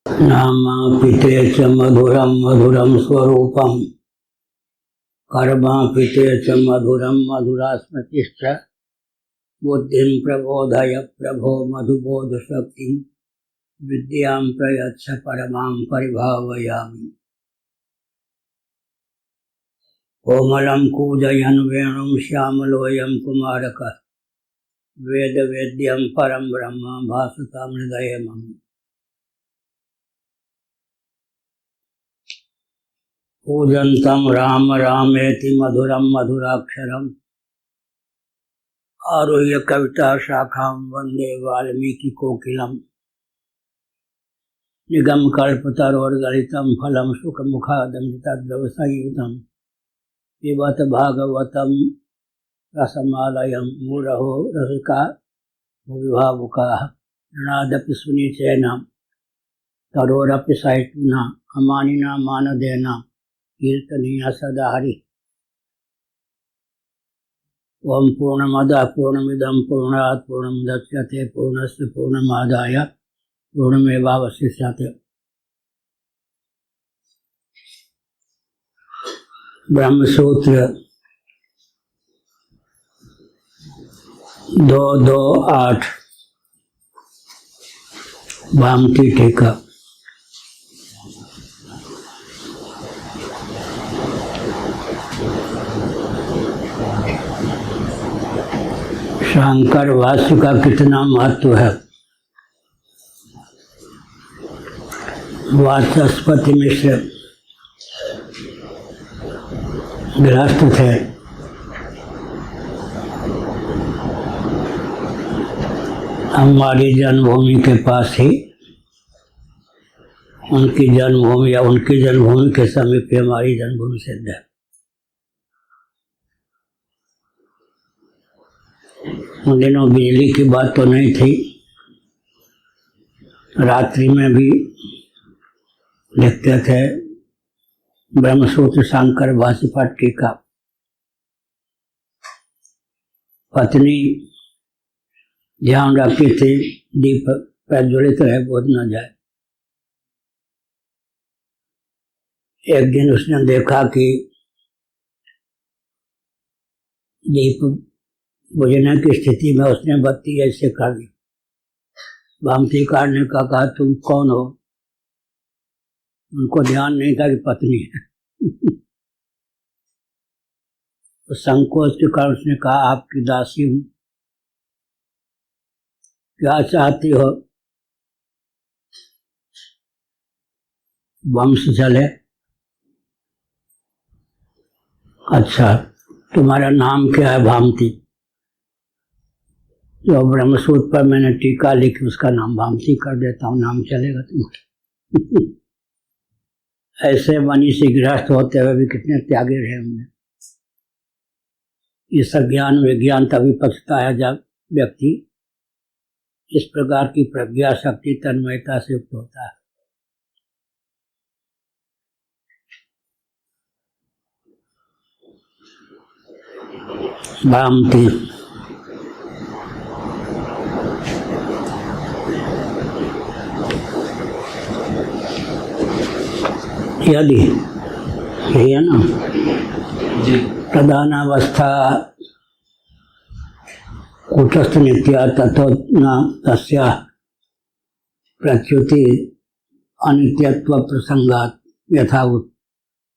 नामापिते च मधुरम मधुरम स्वरूपम कर्मापिते च मधुरम मधुरा स्मृतिश्च बुद्धिं प्रबोधय प्रभो मधुबोध शक्ति विद्यां प्रयच्छ परमां परिभावयामि। कोमलं कूजयन् वेणुं श्यामलोऽयं कुमारकः वेदवेद्यं परं ब्रह्म भासतां हृदये मम। पूजन्तं राम रामेति मधुरं मधुराक्षरम् आरुह्य कविता शाखां वन्दे वाल्मीकि कोकिलम्। निगमकल्पतरोर्गलितं फलं सुखमुखादमृतद्रवसंयुतं पिबत भागवतं रसमालयं मुरहो रसिका भुविभावुकाः। नृणादपि सुनिचेन तरोरपि सहिष्णुना अमानिना मानदेना कीर्तनीय सदा हरि। ओम पूर्णमदः पूर्णमिदं पूर्णात् पूर्णमुदच्यते पूर्णस्य पूर्णमादाय पूर्णमेवावशिष्यते। ब्रह्मसूत्र 228 भामती टीका। शंकर भाष्य का कितना महत्व है। वाचस्पति मिश्र गृहस्थ थे। हमारी जन्मभूमि के पास ही उनकी जन्मभूमि या उनकी जन्मभूमि के समीप हमारी जन्मभूमि सिद्ध है। उन दिनों बिजली की बात तो नहीं थी। रात्रि में भी लिखते थे ब्रह्मसूत्र शंकर भाष्य पर टीका। पत्नी ध्यान रखती थी दीप प्रज्वलित रहे, बुझ न जाए। एक दिन उसने देखा कि दीप बुझने की स्थिति में उसने बत्ती ऐसे कर दी। भामती कार ने कहा तुम कौन हो? उनको ध्यान नहीं था कि पत्नी है। तो संकोच के कारण उसने कहा आपकी दासी हूं, क्या चाहती हो? वंश चले। अच्छा तुम्हारा नाम क्या है? भामती। जो ब्रह्मसूत्र पर मैंने टीका लिखी उसका नाम भामती कर देता हूँ, नाम चलेगा तुम्हारा। ऐसे मनीषी गृहस्थ होते हुए भी कितने त्यागी रहे हमने। इस ज्ञान विज्ञान तभी पछता है जब व्यक्ति इस प्रकार की प्रज्ञा शक्ति तन्मयता से युक्त होता है। भामती यदि है ना प्रधानावस्था कूटस्थ नित्या तथो न तस्या प्रच्युति अनित्यत्व प्रसंगात यथावत्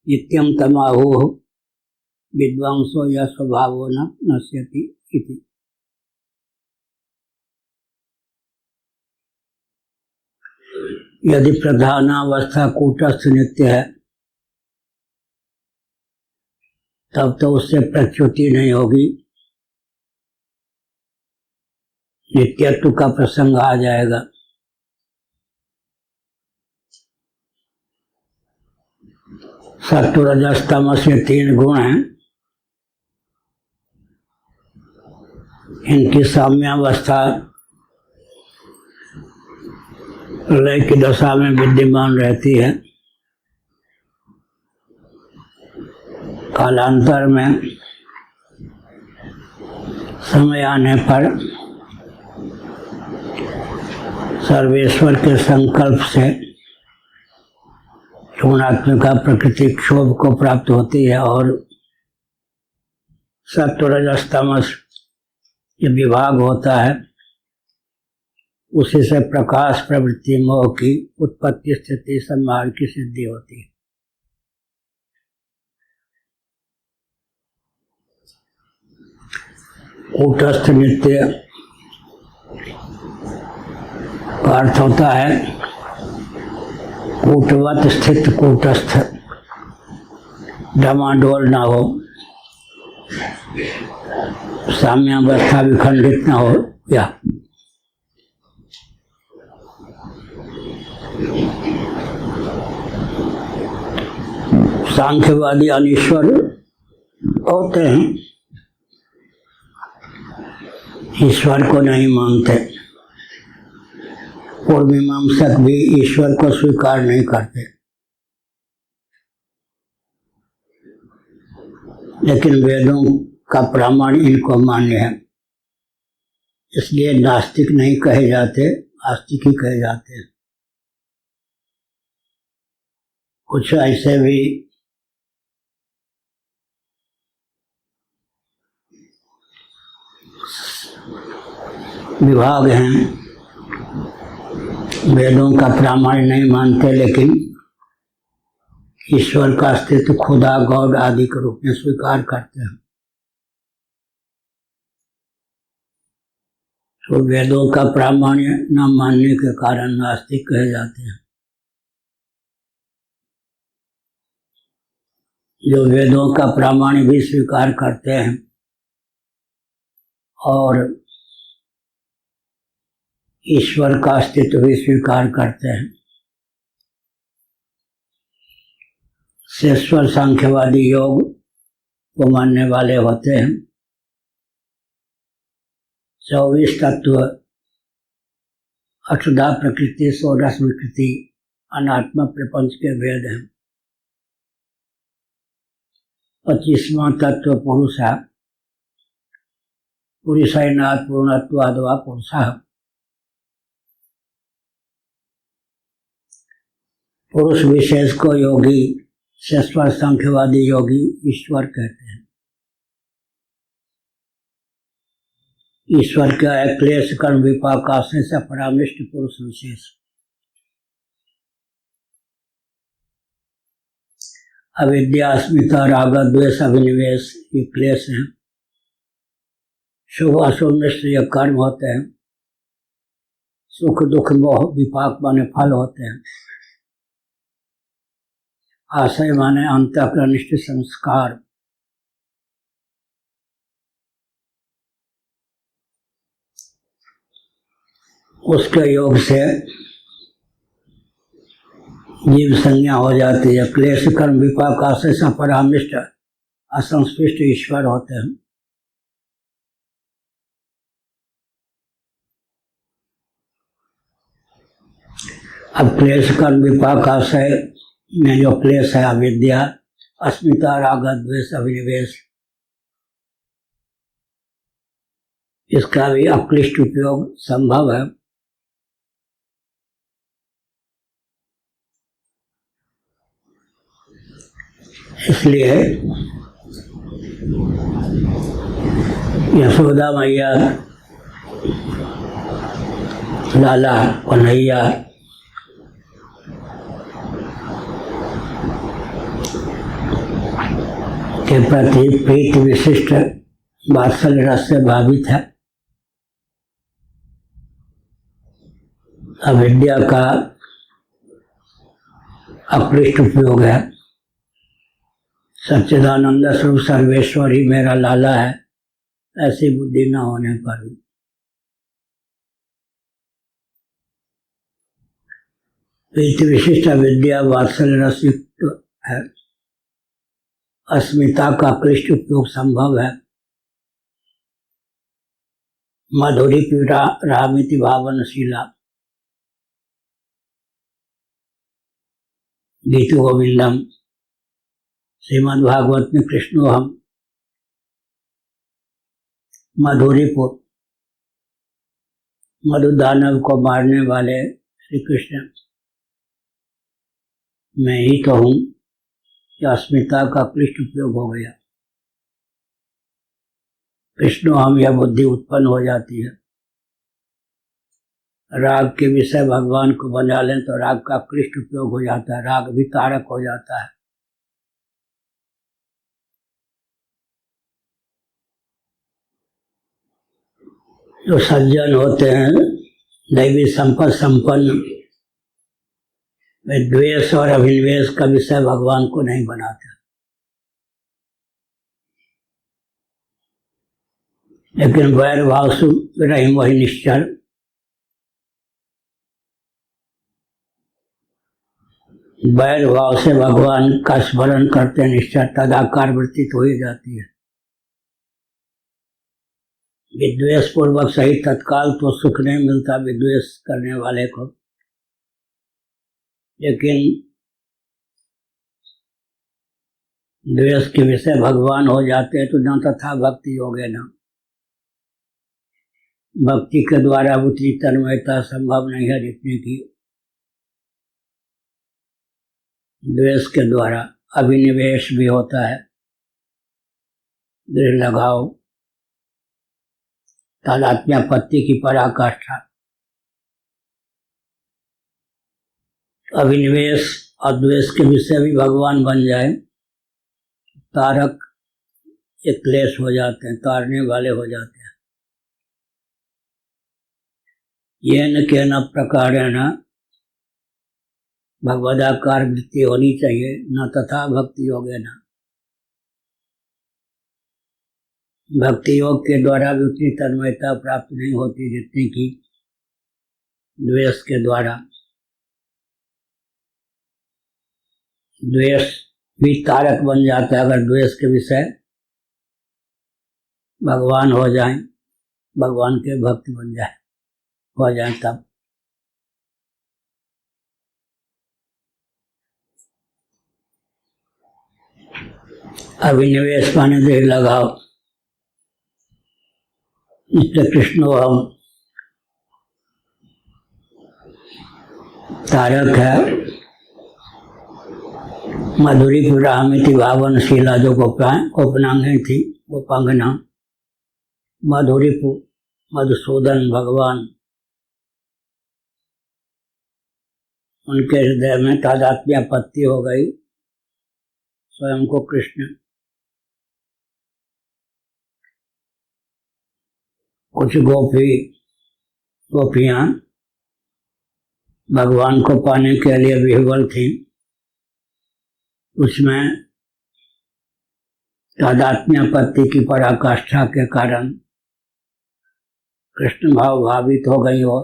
नित्यं तमाहुः विद्वांसो या स्वभावो न नश्यति इति। यदि प्रधानावस्था कूटस्थ नित्य है तब तो उससे प्रच्युति नहीं होगी, नित्यत्व का प्रसंग आ जाएगा। सत्व रजस तमस ये 3 गुण हैं। इनकी साम्यावस्था प्रलय की दशा में विद्यमान रहती है। कालांतर में समय आने पर सर्वेश्वर के संकल्प से गुणात्मिका प्रकृति क्षोभ को प्राप्त होती है और सत्व रजस तमस ये विभाग होता है, उसी से प्रकाश प्रवृत्ति मोह की उत्पत्ति स्थिति संहार की सिद्धि होती है। कूटस्थ नित्य का अर्थ होता है कूटवत स्थित, कूटस्थ डमाडोल ना हो, साम्यावस्था विखंडित ना हो। या सांख्यवादी अनीश्वर होते हैं, ईश्वर को नहीं मानते। पूर्व मीमांसक भी ईश्वर को स्वीकार नहीं करते, लेकिन वेदों का प्रमाण इनको मान्य है, इसलिए नास्तिक नहीं कहे जाते, आस्तिक ही कहे जाते हैं। कुछ ऐसे भी विभाग हैं, वेदों का प्रामाण्य नहीं मानते, लेकिन ईश्वर का अस्तित्व खुदा गॉड आदि के रूप में स्वीकार करते हैं। तो वेदों का प्रामाण्य न मानने के कारण नास्तिक कहे जाते हैं। जो वेदों का प्रामाण्य भी स्वीकार करते हैं और ईश्वर का अस्तित्व भी स्वीकार करते हैं, शेष्वर सांख्यवादी योग को मानने वाले होते हैं। 24 तत्व, अष्टधा प्रकृति, 16 विकृति, अनात्मा प्रपंच के वेद हैं। 25वां तत्व पुरुष है, पुरुषैनात् पूर्णत्वाद्वा पुरुषः। पुरुष विशेष को योगी, शेष्वर सांख्यवादी योगी ईश्वर कहते हैं। ईश्वर क्या है? क्लेश कर्म विपाक आश्रय से परामृष्ट पुरुष विशेष। अविद्या, अस्मिता, राग, द्वेष, अभिनिवेश ये क्लेश हैं। शुभ अशुभ निष्क्रिय कर्म होते हैं। सुख दुख मोह विपाक माने फल होते हैं। आशय माने अंतःकरणनिष्ठ संस्कार। उसके योग से जीव संज्ञा हो जाती है। क्लेश कर्म विपाक आशय से परामृष्ट असंस्पृष्ट ईश्वर होते हैं। अब क्लेश कर्म विपाक आशय में जो क्लेश है अविद्या, अस्मिता, राग, द्वेष, अभिनिवेश, इसका भी अक्लिष्ट उपयोग संभव है। इसलिए यशोदा मैया लाला कन्हैया के प्रति प्रीति विशिष्ट वात्सल्य रस से भावित है। अविद्या का अक्लिष्ट उपयोग है। सच्चिदानंद स्वरूप सर्वेश्वर ही मेरा लाला है, ऐसी बुद्धि न होने पर भी प्रीति विशिष्ट अविद्या वात्सल्य रस युक्त है। अस्मिता का अक्लिष्ट उपयोग संभव है। मधुरी पीड़ा रामिति भावनशीला, गीत गोविंदम, श्रीमद् भागवत में कृष्णो हम मधुरीपुर मधुदानव को मारने वाले श्री कृष्ण मैं ही तो हूँ कि अस्मिता का क्लिष्ट उपयोग हो गया। कृष्ण हम यह बुद्धि उत्पन्न हो जाती है। राग के विषय भगवान को बना लें तो राग का क्लिष्ट उपयोग हो जाता है, राग भी तारक हो जाता है। जो सज्जन होते हैं दैवी संपत्ति संपन्न, वे द्वेष और अभिनिवेश का विषय भगवान को नहीं बनाते, लेकिन वैर भाव से रही वही निश्चल, वैर भाव से भगवान का स्मरण करते निश्चय तदाकार वृत्ति हो ही जाती है। विद्वेष पूर्वक सही तत्काल तो सुख नहीं मिलता विद्वेष करने वाले को, लेकिन द्वेष के विषय भगवान हो जाते हैं तो न तथा भक्ति होगे न। भक्ति के द्वारा उतनी तन्मयता संभव नहीं है जितने की द्वेष के द्वारा अभिनिवेश भी होता है, दृढ़ लगाव, तादात्म्यापत्ति की पराकाष्ठा। अभिनिवेश और द्वेष के विषय भी भगवान बन जाए, तारक एक क्लेश हो जाते हैं, तारने वाले हो जाते हैं। येन केन प्रकारेण भगवदाकार वृत्ति होनी चाहिए, न तथा भक्ति योगे न। भक्ति योग के द्वारा भी उतनी तन्मयता प्राप्त नहीं होती जितनी की द्वेष के द्वारा। द्वेष भी तारक बन जाता है अगर द्वेष के विषय भगवान हो जाएं, भगवान के भक्त बन जाए हो जाए तब। अभिनिवेश पाने दृढ़ लगाओ, इसलिए कृष्ण हम तारक है। मधुरी पुरामिति भावनशीला जो गोपनांगी थी, गोपांगना मधुरीपु मधुसूदन भगवान, उनके हृदय में तादात्म्यापत्ति हो गई स्वयं को कृष्ण। कुछ गोपियां भगवान को पाने के लिए विह्वल थी, उसमें तादात्म्यापत्ति की पराकाष्ठा के कारण कृष्ण भाव भावित हो गई हो।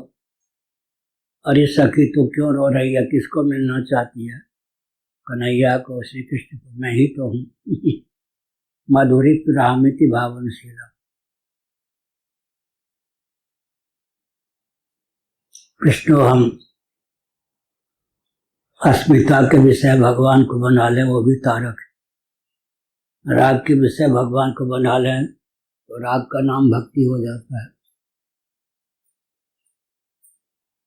अरे सखी तू क्यों रो रही है, किसको मिलना चाहती है? कन्हैया को, श्री कृष्ण को, मैं ही तो हूँ। मधुरी पुरामिति भावनशीला। कृष्ण हम अस्मिता के विषय भगवान को बना लें वो भी तारक है। राग के विषय भगवान को बना लें तो राग का नाम भक्ति हो जाता है।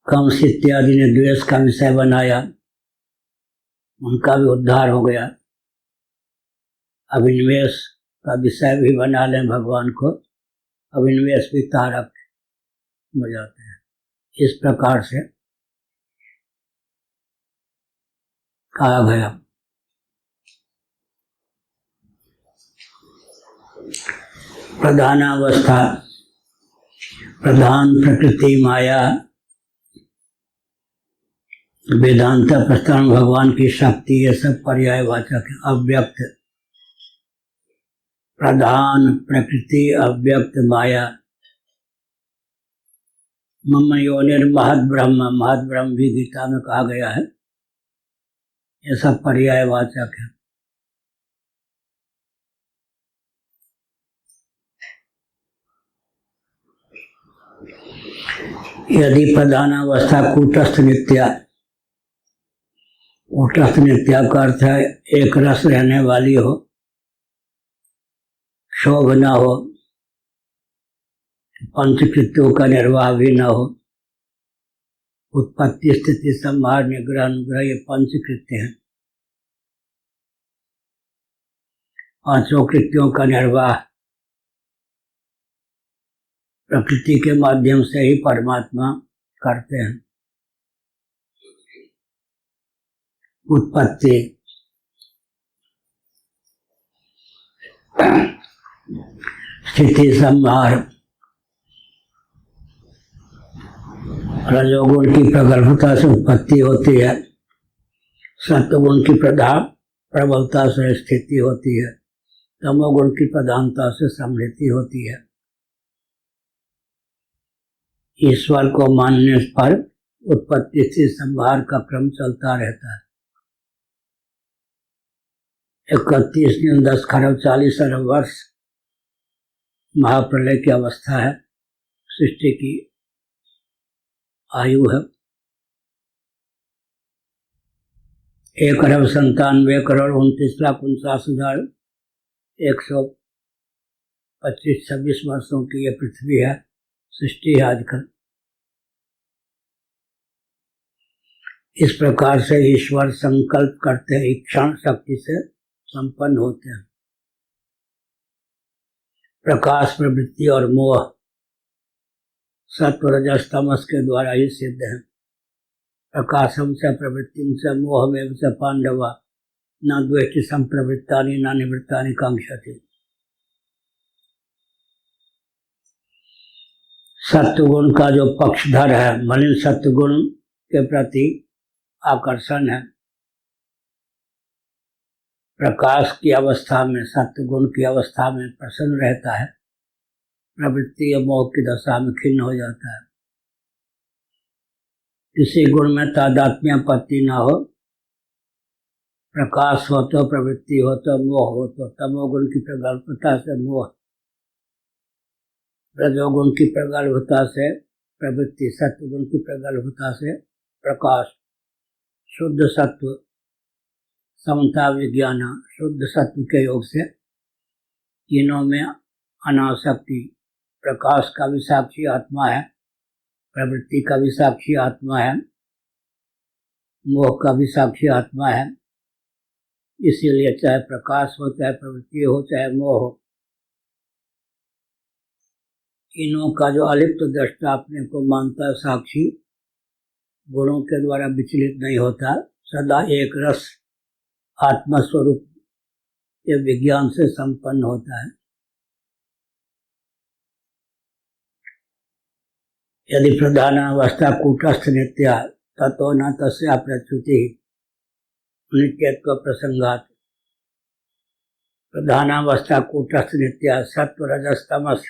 कंस इत्यादि ने द्वेष का विषय बनाया, उनका भी उद्धार हो गया। अभिनिवेश का विषय भी बना लें भगवान को, अभिनिवेश भी तारक हो जाते हैं। इस प्रकार से कहा गया। प्रधानावस्था, प्रधान प्रकृति माया, वेदांत प्रस्थान भगवान की शक्ति, ये सब पर्यायवाचक है। अव्यक्त, प्रधान प्रकृति, अव्यक्त माया, मम योनिर्महद् ब्रह्म, महद् ब्रह्म भी गीता में कहा गया है। ये सब पर्यायवाचक है। यदि प्रधानावस्था कूटस्थ नित्या, कूटस्थ नित्या का अर्थ है एक रस रहने वाली हो, क्षोभ न हो, पंचकृत्यों का निर्वाह भी न हो, उत्पत्ति स्थिति संहार निग्रह अनुग्रह ये पंच कृत्य हैं। पांचों कृत्यों का निर्वाह प्रकृति के माध्यम से ही परमात्मा करते हैं। उत्पत्ति, स्थिति संहार, रजोगुण की प्रगल्भता से उत्पत्ति होती है, सत्वगुण की प्रबलता से स्थिति होती है, तमोगुण की प्रधानता से समृद्धि होती है। ईश्वर को मानने पर उत्पत्ति से संहार का क्रम चलता रहता है। 31 दिन 10 खरब 40 अरब वर्ष महाप्रलय की अवस्था है, सृष्टि की आयु है। 1,97,29,49,125-26 वर्षों की ये पृथ्वी है, सृष्टि है आजकल। इस प्रकार से ईश्वर संकल्प करते हैं, इच्छा शक्ति से संपन्न होते हैं। प्रकाश, प्रवृत्ति और मोह सत्व रजस तमस के द्वारा ही सिद्ध है। प्रकाशम से प्रवृत्तिम से मोहमेव से पांडवा न द्वेष्टि संप्रवृत्तानि न निवृत्तानि कांक्षति। सत्वगुण का जो पक्षधर है, मलिन सत्वगुण के प्रति आकर्षण है। प्रकाश की अवस्था में, सत्वगुण की अवस्था में प्रसन्न रहता है, प्रवृत्ति या मोह की दशा में खिन्न हो जाता है। किसी गुण में तादात्म्यपत्ति न हो, प्रकाश हो तो प्रवृत्ति हो तो मोह हो तो तमोगुण की प्रगल्भता से मोह, रजोगुण की प्रगल्भता से प्रवृत्ति, सत्वगुण की प्रगल्भता से प्रकाश, शुद्ध सत्व समता विज्ञान, शुद्ध सत्व के योग से तीनों में अनासक्ति। प्रकाश का भी साक्षी आत्मा है, प्रवृत्ति का भी साक्षी आत्मा है, मोह का भी साक्षी आत्मा है। इसीलिए चाहे प्रकाश हो, चाहे प्रवृत्ति हो, चाहे मोह हो, तीनों का जो अलिप्त दृष्टा अपने को मानता है साक्षी, गुणों के द्वारा विचलित नहीं होता, सदा एक रस आत्मस्वरूप के विज्ञान से संपन्न होता है। यदि प्रधानावस्था कूटस्थ नित्या ततो न तस्या प्रच्युति नित्यत्व प्रसंगात। प्रधानावस्था कूटस्थ नित्या, सत्व रजस तमस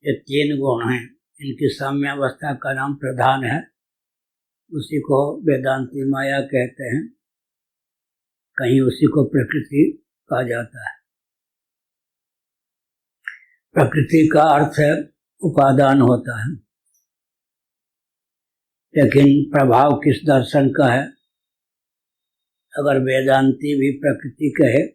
ये तीन गुण हैं, इनकी साम्यावस्था का नाम प्रधान है। उसी को वेदांती माया कहते हैं, कहीं उसी को प्रकृति कहा जाता है। प्रकृति का अर्थ है उपादान होता है, लेकिन प्रभाव किस दर्शन का है? अगर वेदांती भी प्रकृति कहे,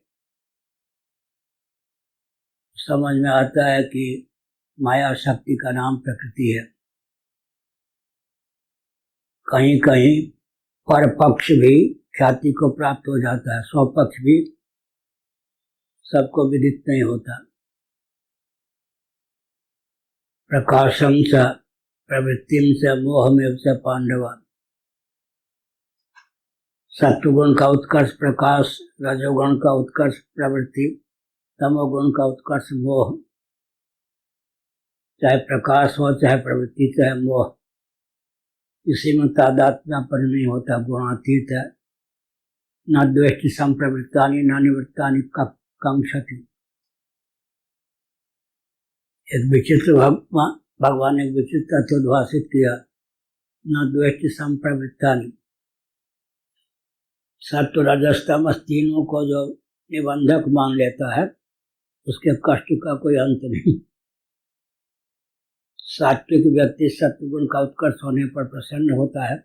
समझ में आता है कि माया शक्ति का नाम प्रकृति है। कहीं कहीं परपक्ष भी ख्याति को प्राप्त हो जाता है, स्वपक्ष भी सबको विदित नहीं होता। प्रकाशम च प्रवृत्तिम से मोहमेव से पांडवा। सत्वगुण का उत्कर्ष प्रकाश, रजोगुण का उत्कर्ष प्रवृत्ति, तमोगुण का उत्कर्ष मोह। चाहे प्रकाश हो, चाहे प्रवृत्ति, चाहे मोह, इसी में तादात्म्यपन नहीं होता, गुणातीत है। न द्वेष्टि संप्रवृत्तानि न निवृत्तानि कांक्षति। एक विचित्र भगवान ने एक विचित्र तत्व उद्भाषित किया, न द्वेष्टि संप्रवृत्तानि। सत्व रजस तमस तीनों को जो निबंधक मान लेता है, उसके कष्ट का कोई अंत नहीं। सात्विक व्यक्ति सत्वगुण का उत्कर्ष होने पर प्रसन्न होता है।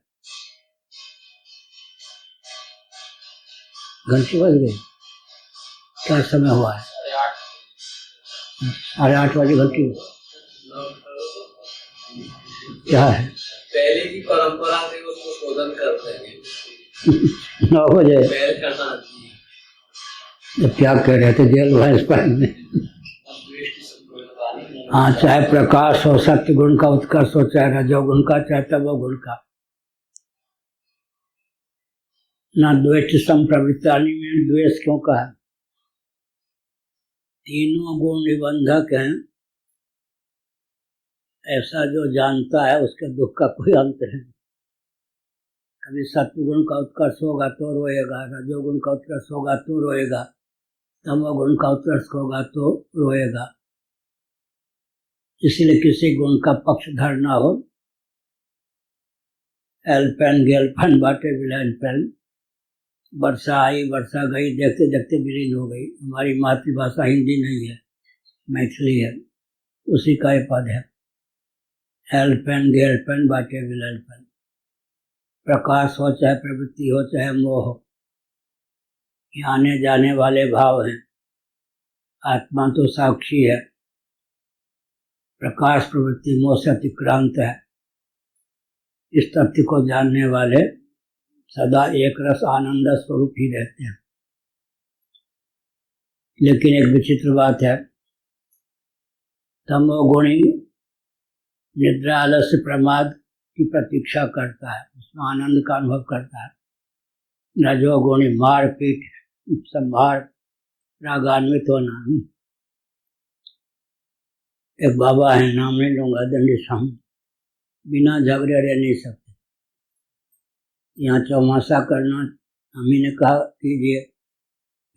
घंटी बज गई, क्या समय हुआ है? 8:30 बजे घंटी क्या है? पहले परंपरा से उसको शोधन करते हैं 9 बजे बैल करना तो क्या कह रहे थे जेल भैंस पानी। हाँ, चाहे प्रकाश हो, सत्य गुण का उत्कर्ष हो, चाहे रजोगुण का, चाहे तमोगुण का, ना द्वेष संप्रवृत्तानि में द्वेष क्यों कहा? तीनों गुण निबंधक हैं, ऐसा जो जानता है उसके दुख का कोई अंत नहीं। कभी सत्वगुण का उत्कर्ष होगा तो रोएगा, रजोगुण का उत्कर्ष होगा तो रोएगा, तमोगुण का उत्कर्ष होगा तो रोएगा। इसलिए किसी गुण का पक्षधर ना हो। एलपेन गेलपेन बाटे विलैनपेन, वर्षा आई वर्षा गई, देखते देखते विलीन हो गई। हमारी मातृभाषा हिंदी नहीं है, मैथिली है, उसी का ये पद है। एलपेन गेलपेन बाटे विलैनपेन। प्रकाश हो चाहे प्रवृत्ति हो चाहे मोह हो, ये आने जाने वाले भाव हैं। आत्मा तो साक्षी है, प्रकाश प्रवृत्ति मोह से अतिक्रांत है। इस तथ्य को जानने वाले सदा एक रस आनंद स्वरूप ही रहते हैं। लेकिन एक विचित्र बात है, तमोगुणी निद्रा आलस्य प्रमाद की प्रतीक्षा करता है, उसमें आनंद का अनुभव करता है। रजोगुणी मारपीट संभार रागान्वित होना। एक बाबा है, नाम नहीं लूंगा, दंडी साहब, बिना झगड़े रह नहीं सकते। यहाँ चौमासा करना हम ही ने कहा कीजिए,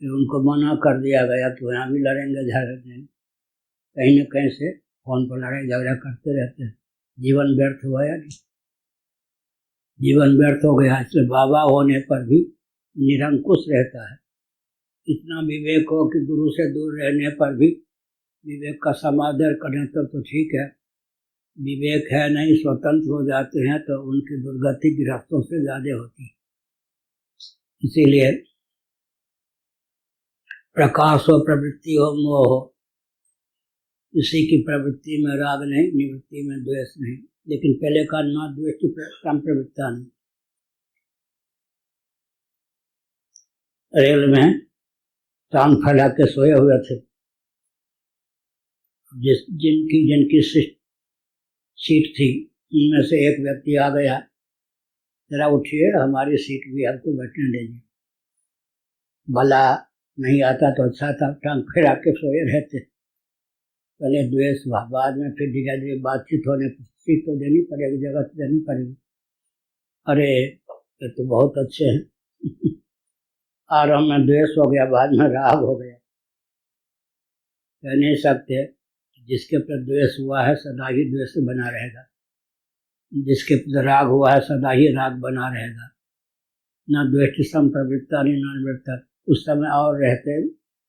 फिर उनको मना कर दिया गया तो यहाँ भी लड़ेंगे झगड़ेंगे, कहीं न कहीं से फोन पर लड़ाई झगड़ा करते रहते हैं। जीवन व्यर्थ हुआ या नहीं? जीवन व्यर्थ हो गया। इसलिए बाबा होने पर भी निरंकुश रहता है। इतना विवेक हो कि गुरु से दूर रहने पर भी विवेक का समादर करें तो ठीक है। विवेक है नहीं, स्वतंत्र हो जाते हैं तो उनकी दुर्गति गृहस्थों से ज्यादा होती है। इसीलिए प्रकाश हो, प्रवृत्ति हो, मोह हो, किसी की प्रवृत्ति में राग नहीं, निवृत्ति में द्वेष नहीं। लेकिन पहले का ना द्वेष की संप्रवृत्ता नहीं। रेल में टांग फैला के सोए हुए थे, जिनकी सीट थी उनमें से एक व्यक्ति आ गया, जरा उठिए, हमारी सीट भी आपको बैठने दीजिए। भला नहीं आता तो अच्छा था, टांग फैला के सोए रहते। पहले द्वेष हुआ, बाद में फिर धीरे धीरे बातचीत होने पर सीट तो देनी पड़ेगी, जगह तो देनी पड़ेगी। अरे ये तो बहुत अच्छे हैं। आरंभ में द्वेष हो गया, बाद में राग हो गया। कह नहीं सकते, जिसके प्रति द्वेष हुआ है सदा ही द्वेष बना रहेगा, जिसके प्रति राग हुआ है सदा ही राग बना रहेगा। न द्वेष की संप्रवृत्ता नहीं न निवृत्ता। उस समय और रहते,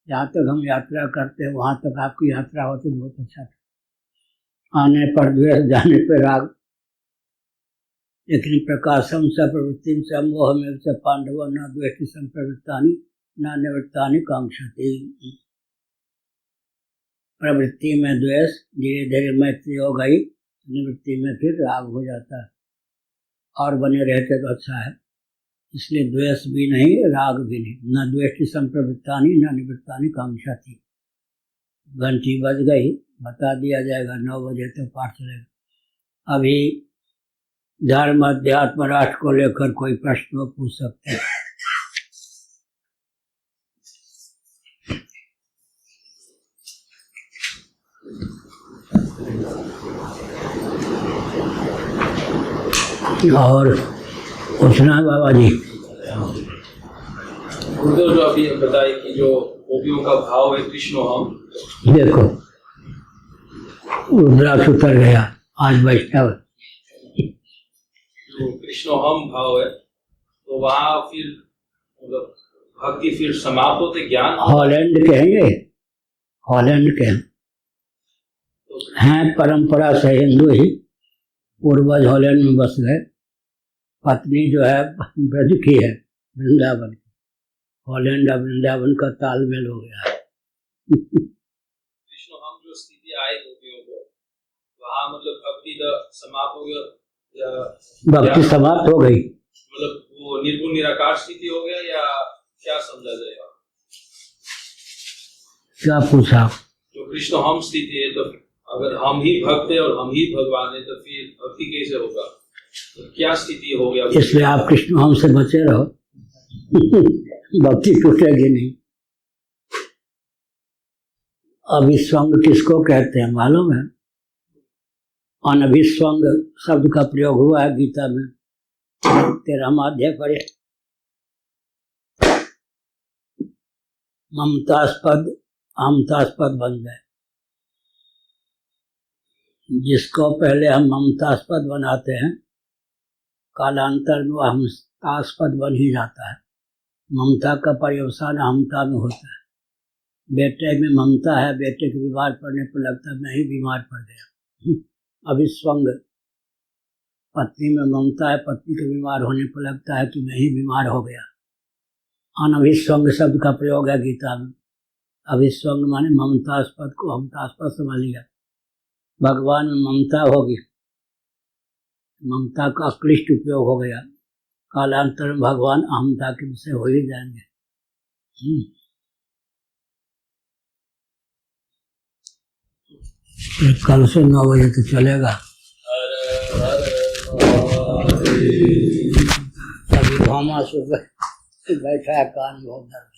जहाँ तक हम यात्रा करते हैं वहाँ तक आपकी यात्रा होती, बहुत अच्छा था। आने पर द्वेष, जाने पर राग। लेकिन प्रकाशम स प्रवृत्ति स मोह में स पांडव न द्वेष की संप्रवृत्तानि न निवृत्तानि कांक्षति। प्रवृत्ति में द्वेष, धीरे धीरे मैत्री हो गई, निवृत्ति में फिर राग हो जाता है। और बने रहते तो अच्छा है। इसलिए द्वेष भी नहीं, राग भी नहीं। न द्वेष की संप्रवृत्तानि न निवृत्तानि कांक्षति। घंटी बज गई, बता दिया जाएगा 9 बजे तो पाठ चलेगा। अभी धर्म अध्यात्म राष्ट्र को लेकर कोई प्रश्न पूछ सकते हैं। और पूछना है बाबा जी? गुरुदेव जो अभी बताए कि जो गोपियों का भाव है कृष्ण हम, देखो रुद्राक्ष उतर गया आज वैष्णव। जो कृष्ण हम भाव है तो वहाँ फिर मतलब भक्ति फिर समाप्त होते, ज्ञान। हॉलैंड के हैं ये, हॉलैंड के हैं, परंपरा से हिंदू ही। पूर्वज हॉलैंड में बस गए, पत्नी जो है ब्रज की है, वृंदावन की। हॉलैंड और वृंदावन का तालमेल हो गया है। कृष्ण हम जो स्थिति आए गोपियों को, वहाँ मतलब भक्ति समाप्त हो गया, या भक्ति समाप्त हो गई। मतलब वो निर्गुण निराकार स्थिति हो गया या क्या समझा जाएगा? क्या पूछा? जो कृष्ण हम स्थिति है, तो अगर हम ही भक्त है और हम ही भगवान है, तो फिर भक्ति कैसे होगा? तो क्या स्थिति हो गया? इसलिए आप कृष्ण हम से बचे रहो, भक्ति टूटेगी नहीं। अभिस्वंग किसको कहते हैं मालूम है? अनभिस्वंग शब्द का प्रयोग हुआ है गीता में, 13वां अध्याय पढ़े। ममतास्पद अहमतास्पद बन जाए। जिसको पहले हम ममतास्पद बनाते हैं, कालांतर में अहमतास्पद बन ही जाता है। ममता का पर्यवसान अहमता में होता है। बेटे में ममता है, बेटे के बीमार पड़ने पर लगता है मैं ही बीमार पड़ गया। अभिस्वंग। पत्नी में ममता है, पत्नी के बीमार होने पर लगता है कि मैं ही बीमार हो गया। अनभिस्वंग शब्द का प्रयोग है गीता में। अभिस्वंग माने ममतास्पद को अहमतास्पद समझ लिया। भगवान में ममता होगी, ममता का अक्लिष्ट उपयोग हो गया। कालांतर में भगवान अहमता के विषय हो ही जाएंगे। कल से 9 बजे तो चलेगा। अभी घामा सुबह बैठा है, कान बहुत दर्द।